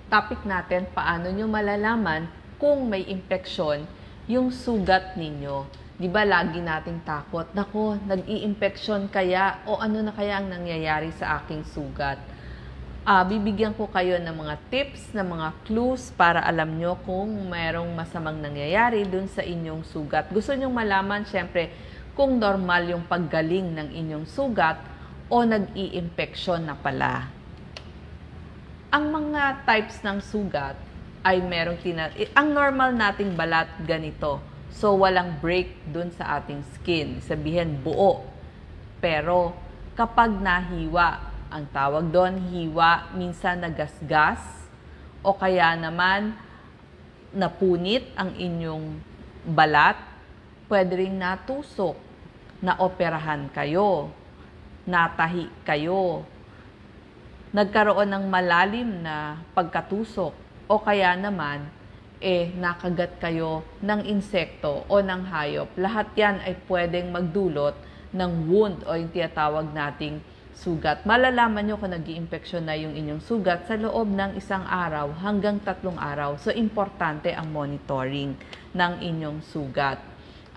topic natin, paano nyo malalaman kung may impeksyon yung sugat ninyo. Di ba lagi nating takot, nako, nag-i-impeksyon kaya o ano na kaya ang nangyayari sa aking sugat? Bibigyan ko kayo ng mga tips, ng mga clues para alam nyo kung mayroong masamang nangyayari dun sa inyong sugat. Gusto nyong malaman, syempre, kung normal yung paggaling ng inyong sugat o nag-i-impeksyon na pala. Ang mga types ng sugat ay merong ang normal nating balat ganito. So, walang break dun sa ating skin. Sabihin, buo. Pero, kapag nahiwa, ang tawag doon, hiwa, minsan nagasgas, o kaya naman napunit ang inyong balat, pwede rin natusok, naoperahan kayo, natahi kayo, nagkaroon ng malalim na pagkatusok, o kaya naman, nakagat kayo ng insekto o ng hayop. Lahat yan ay pwedeng magdulot ng wound o yung tinatawag nating sugat. Malalaman nyo kung nag-i-impeksyon na yung inyong sugat sa loob ng 1 araw hanggang 3 araw. So, importante ang monitoring ng inyong sugat.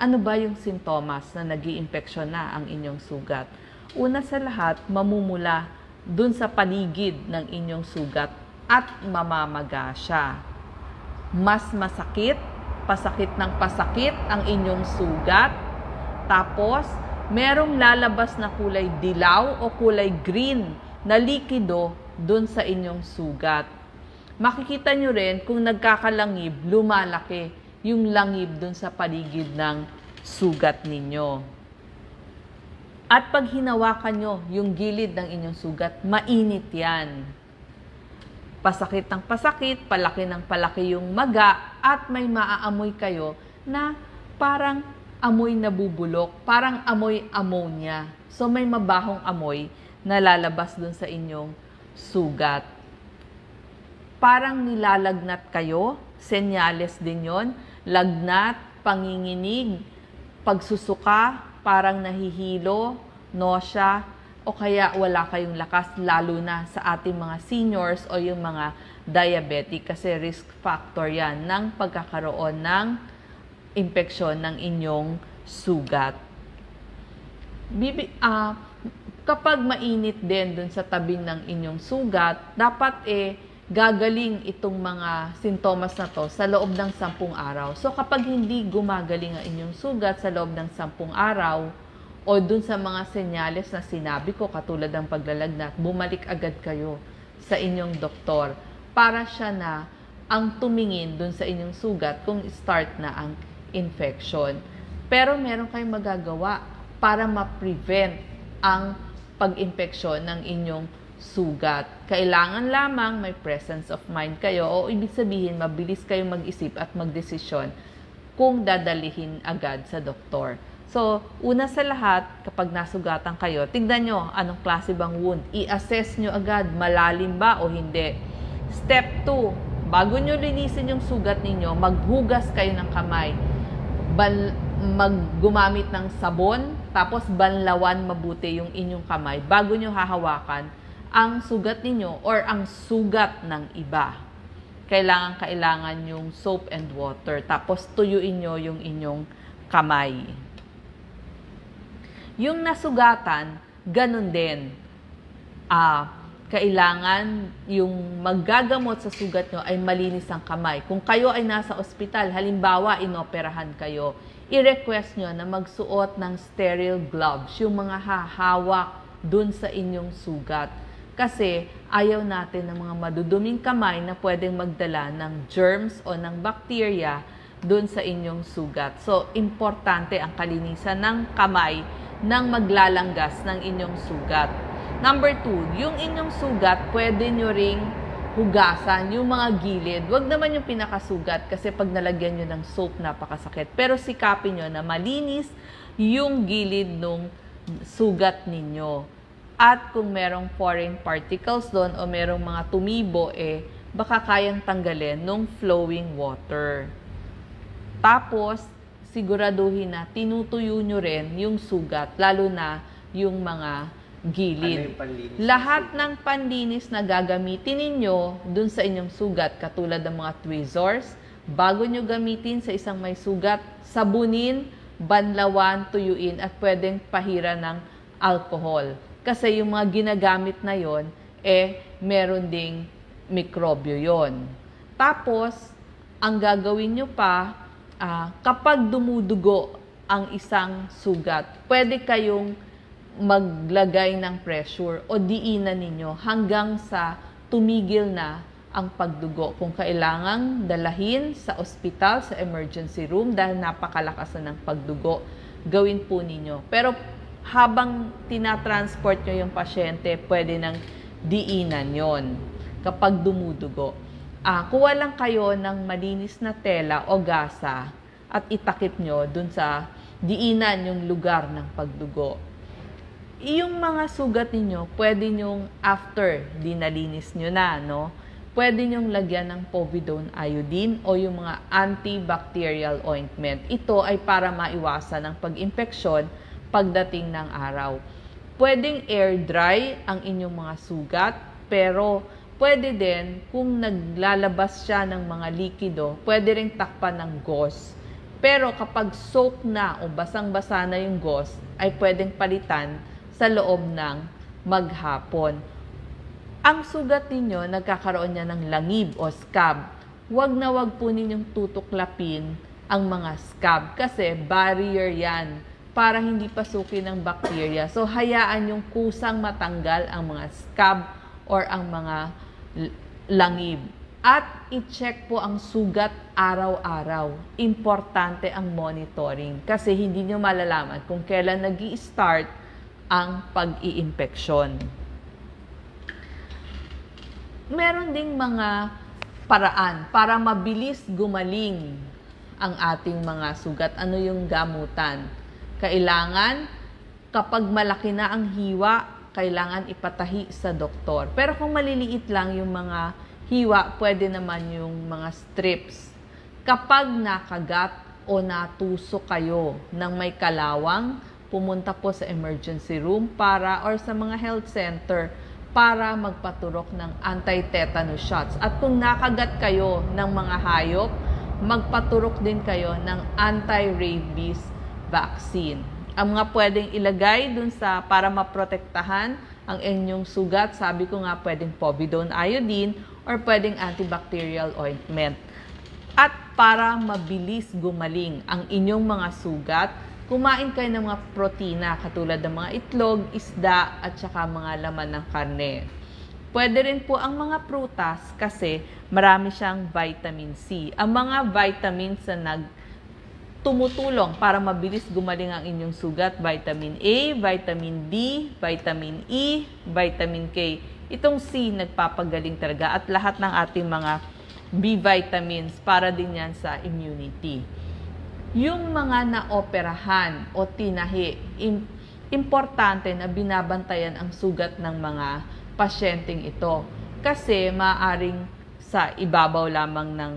Ano ba yung sintomas na nag-i-impeksyon na ang inyong sugat? Una sa lahat, mamumula dun sa paligid ng inyong sugat at mamamaga siya. Mas masakit, pasakit ng pasakit ang inyong sugat. Tapos, merong lalabas na kulay dilaw o kulay green na likido dun sa inyong sugat. Makikita nyo rin kung nagkakalangib, lumalaki yung langib dun sa paligid ng sugat ninyo. At pag hinawakan nyo yung gilid ng inyong sugat, mainit yan. Pasakit ng pasakit, palaki ng palaki yung maga, at may maaamoy kayo na parang amoy nabubulok, parang amoy ammonia. So, may mabahong amoy na lalabas dun sa inyong sugat. Parang nilalagnat kayo, senyales din yon. Lagnat, panginginig, pagsusuka, parang nahihilo, nausea, o kaya wala kayong lakas, lalo na sa ating mga seniors o yung mga diabetic, kasi risk factor yan ng pagkakaroon ng impeksyon ng inyong sugat. Kapag mainit din dun sa tabing ng inyong sugat, dapat gagaling itong mga sintomas na to sa loob ng 10 araw. So kapag hindi gumagaling ang inyong sugat sa loob ng 10 araw, o dun sa mga senyales na sinabi ko, katulad ng paglalagnat, bumalik agad kayo sa inyong doktor para siya na ang tumingin dun sa inyong sugat kung start na ang infection. Pero meron kayong magagawa para ma-prevent ang pag-infeksyon ng inyong sugat. Kailangan lamang may presence of mind kayo, o ibig sabihin mabilis kayong mag-isip at magdesisyon kung dadalihin agad sa doktor. So, una sa lahat, kapag nasugatan kayo, tignan nyo anong klase bang wound. I-assess nyo agad, malalim ba o hindi. Step 2, bago nyo linisin yung sugat ninyo, maghugas kayo ng kamay. Gumamit ng sabon, tapos banlawan mabuti yung inyong kamay bago nyo hahawakan ang sugat ninyo or ang sugat ng iba. Kailangan yung soap and water, tapos tuyuin nyo yung inyong kamay. Yung nasugatan, ganun din. Kailangan yung maggagamot sa sugat nyo ay malinis ang kamay. Kung kayo ay nasa ospital, halimbawa inoperahan kayo, i-request nyo na magsuot ng sterile gloves, yung mga hahawak dun sa inyong sugat. Kasi ayaw natin ng mga maduduming kamay na pwedeng magdala ng germs o ng bacteria dun sa inyong sugat. So, importante ang kalinisan ng kamay nang maglalanggas ng inyong sugat. Number 2, yung inyong sugat, pwede nyo ring hugasan yung mga gilid. Huwag naman yung pinakasugat kasi pag nalagyan nyo ng soap, napakasakit. Pero sikapin nyo na malinis yung gilid ng sugat ninyo. At kung merong foreign particles doon o merong mga tumibo, baka kayang tanggalin nung flowing water. Tapos, siguraduhin na tinutuyo nyo rin yung sugat, lalo na yung mga gilid. Ano yung panlinis? Lahat ng panlinis na gagamitin ninyo dun sa inyong sugat, katulad ng mga tweezers, bago nyo gamitin sa isang may sugat, sabunin, banlawan, tuyuin, at pwedeng pahira ng alcohol. Kasi yung mga ginagamit na yon, meron ding mikrobyo yon. Tapos, ang gagawin nyo pa, kapag dumudugo ang isang sugat, pwede kayong maglagay ng pressure o diinan ninyo hanggang sa tumigil na ang pagdugo. Kung kailangang dalahin sa ospital, sa emergency room dahil napakalakas na ng pagdugo, gawin po ninyo. Pero habang tinatransport nyo yung pasyente, pwede nang diinan yon kapag dumudugo. Kuha lang kayo ng malinis na tela o gasa at itakip nyo dun sa diinan yung lugar ng pagdugo. Yung mga sugat ninyo, pwede nyong after dinalinis nyo na, no? Pwede nyong lagyan ng povidone iodine o yung mga antibacterial ointment. Ito ay para maiwasan ang pag-impeksyon pagdating ng araw. Pwedeng air dry ang inyong mga sugat, pero pwede din, kung naglalabas siya ng mga likido, pwede rin takpan ng gauze. Pero kapag soak na o basang-basa na yung gauze, ay pwedeng palitan sa loob ng maghapon. Ang sugat ninyo, nagkakaroon niya ng langib o scab. Huwag na huwag po ninyong tutuklapin ang mga scab kasi barrier yan para hindi pasukin ng bakterya. So, hayaan yung kusang matanggal ang mga scab or ang mga langib. At i-check po ang sugat araw-araw. Importante ang monitoring kasi hindi nyo malalaman kung kailan nag-i-start ang pag-iimpeksyon. Meron ding mga paraan para mabilis gumaling ang ating mga sugat. Ano yung gamutan? Kailangan, kapag malaki na ang hiwa, kailangan ipatahi sa doktor. Pero kung maliliit lang yung mga hiwa, pwede naman yung mga strips. Kapag nakagat o natusok kayo ng may kalawang, pumunta po sa emergency room or sa mga health center para magpaturok ng anti-tetanus shots. At kung nakagat kayo ng mga hayop, magpaturok din kayo ng anti-rabies vaccine. Ang mga pwedeng ilagay dun para maprotektahan ang inyong sugat, sabi ko nga pwedeng povidone iodine or pwedeng antibacterial ointment. At para mabilis gumaling ang inyong mga sugat, kumain kayo ng mga protina katulad ng mga itlog, isda at saka mga laman ng karne. Pwede rin po ang mga prutas kasi marami siyang vitamin C. Ang mga vitamins na tumutulong para mabilis gumaling ang inyong sugat, vitamin A, vitamin D, vitamin E, vitamin K. Itong C nagpapagaling talaga at lahat ng ating mga B vitamins para din yan sa immunity. Yung mga naoperahan o tinahi, importante na binabantayan ang sugat ng mga pasyenteng ito kasi maaring sa ibabaw lamang ng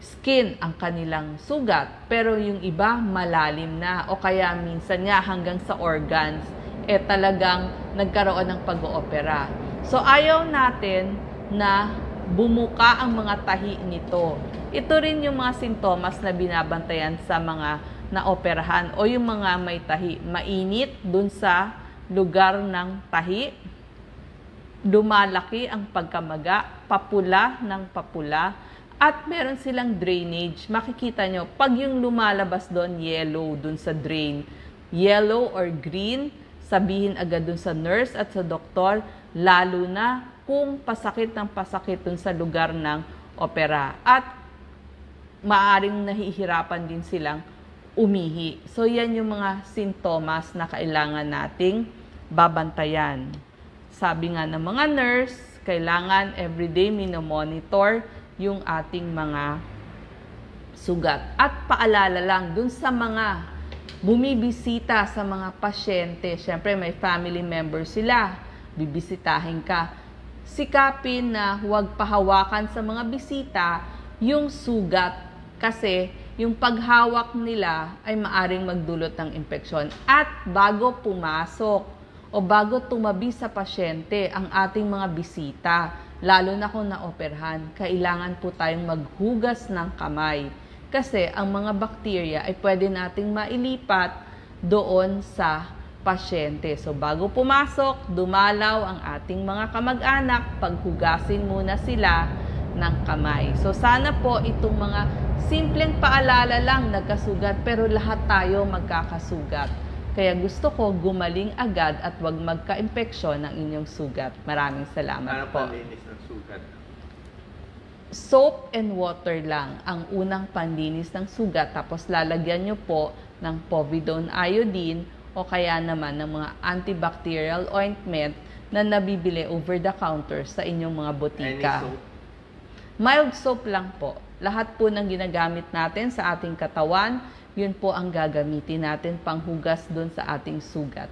skin ang kanilang sugat, pero yung iba malalim na o kaya minsan nga hanggang sa organs, talagang nagkaroon ng pag-oopera. So ayaw natin na bumuka ang mga tahi nito. Ito rin yung mga sintomas na binabantayan sa mga naoperahan o yung mga may tahi. Mainit dun sa lugar ng tahi, lumalaki ang pagkamaga, papula ng papula, at meron silang drainage. Makikita nyo, pag yung lumalabas doon, yellow doon sa drain, yellow or green, sabihin agad doon sa nurse at sa doktor, lalo na kung pasakit ng pasakit doon sa lugar ng opera. At maaring nahihirapan din silang umihi. So, yan yung mga sintomas na kailangan nating babantayan. Sabi nga ng mga nurse, kailangan everyday minomonitor yung ating mga sugat. At paalala lang, dun sa mga bumibisita sa mga pasyente, syempre may family member sila, bibisitahin ka, sikapin na huwag pahawakan sa mga bisita yung sugat kasi yung paghawak nila ay maaring magdulot ng impeksyon. At bago pumasok o bago tumabi sa pasyente ang ating mga bisita, lalo na kung naoperahan, kailangan po tayong maghugas ng kamay. Kasi ang mga bakterya ay pwede nating mailipat doon sa pasyente. So bago pumasok, dumalaw ang ating mga kamag-anak, paghugasin muna sila ng kamay. So sana po itong mga simpleng paalala lang nagkasugat, pero lahat tayo magkakasugat. Kaya gusto ko gumaling agad at wag magka-impeksyon ng inyong sugat. Maraming salamat po. Paano panlinis ng sugat? Soap and water lang ang unang panlinis ng sugat. Tapos lalagyan nyo po ng povidone iodine o kaya naman ng mga antibacterial ointment na nabibili over the counter sa inyong mga botika. Any soap? Mild soap lang po. Lahat po ng ginagamit natin sa ating katawan, yun po ang gagamitin natin panghugas doon sa ating sugat.